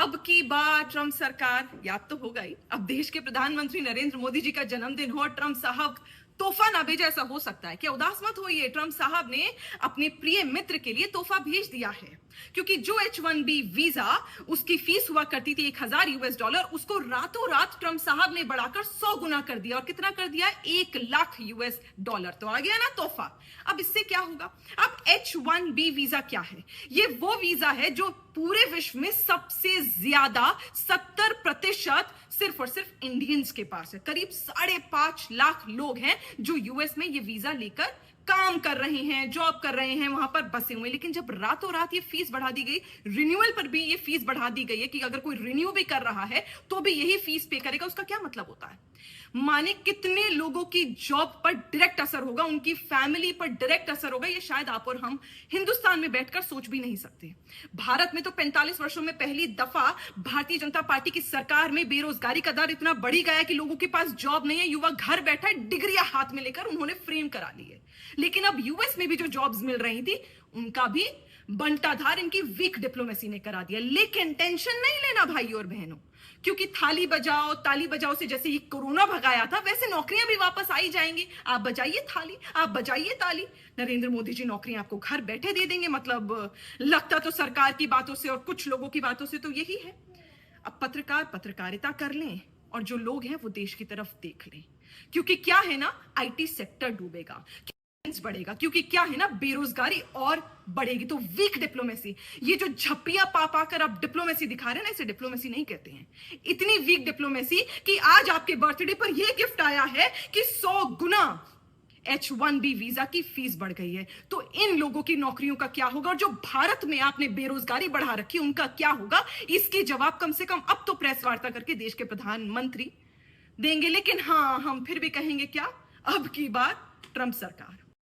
अब की बार ट्रंप सरकार, याद तो होगा ही, अब देश के प्रधानमंत्री नरेंद्र मोदी जी का जन्मदिन हो और ट्रंप साहब तोहफा ना भेजे, ऐसा हो सकता है क्या? उदास मत होइए, ट्रंप साहब ने अपने प्रिय मित्र के लिए तोहफा भेज दिया है। क्योंकि जो H1B वीजा उसकी फीस हुआ करती थी $1000, उसको रातों रात ट्रंप साहब ने बढ़ाकर 100 गुना कर दिया। और कितना कर दिया? $1,00,000। तो आ गया ना तोहफा। अब इससे क्या होगा? अब H1B वीजा क्या है? ये वो वीजा है जो पूरे विश्व में सबसे ज्यादा 70% सिर्फ और सिर्फ इंडियंस के पास है। करीब 5.5 लाख लोग हैं जो यूएस में ये वीजा लेकर काम कर रहे हैं, जॉब कर रहे हैं, वहां पर बसे हुए। लेकिन जब रातों रात ये फीस बढ़ा दी गई, रिन्यूअल पर भी ये फीस बढ़ा दी गई है कि अगर कोई रिन्यू भी कर रहा है तो भी यही फीस पे करेगा। उसका क्या मतलब होता है? माने कितने लोगों की जॉब पर डायरेक्ट असर होगा, उनकी फैमिली पर डायरेक्ट असर होगा, ये शायद आप और हम हिंदुस्तान में बैठकर सोच भी नहीं सकते। भारत में तो 45 वर्षों में पहली दफा भारतीय जनता पार्टी की सरकार में बेरोजगारी का दर इतना बढ़ ही गया कि लोगों के पास जॉब नहीं है, युवा घर बैठा है, डिग्रियां हाथ में लेकर उन्होंने फ्रेम करा ली है। लेकिन अब यूएस में भी जो जॉब्स मिल रही थी उनका भी बंटाधार इनकी वीक डिप्लोमेसी ने करा दिया। लेकिन टेंशन नहीं लेना भाइयों और बहनों, क्योंकि थाली बजाओ ताली बजाओ से जैसे ये कोरोना भगाया था, वैसे नौकरियां भी वापस आई जाएंगी। आप बजाइए थाली, आप बजाइए ताली, नरेंद्र मोदी जी नौकरियां आपको घर बैठे दे देंगे। मतलब लगता तो सरकार की बातों से और कुछ लोगों की बातों से तो यही है। अब पत्रकार पत्रकारिता कर लें और जो लोग हैं वो देश की तरफ देख लें, क्योंकि क्या है ना, आईटी सेक्टर डूबेगा, बढ़ेगा, क्योंकि क्या है ना, बेरोजगारी और बढ़ेगी। तो वीक डिप्लोमेसी, ये जो झप्पियां पा पाकर आप डिप्लोमेसी दिखा रहे हैं ना, इसे डिप्लोमेसी नहीं कहते हैं। इतनी वीक डिप्लोमेसी कि आज आपके बर्थडे पर यह गिफ्ट आया है कि 100 गुना H1B वीजा की फीस बढ़ गई है। तो इन लोगों की नौकरियों का क्या होगा? और जो भारत में आपने बेरोजगारी बढ़ा रखी उनका क्या होगा? इसके जवाब कम से कम अब तो प्रेस वार्ता करके देश के प्रधानमंत्री देंगे। लेकिन हां, हम फिर भी कहेंगे क्या? अब की बार ट्रंप सरकार।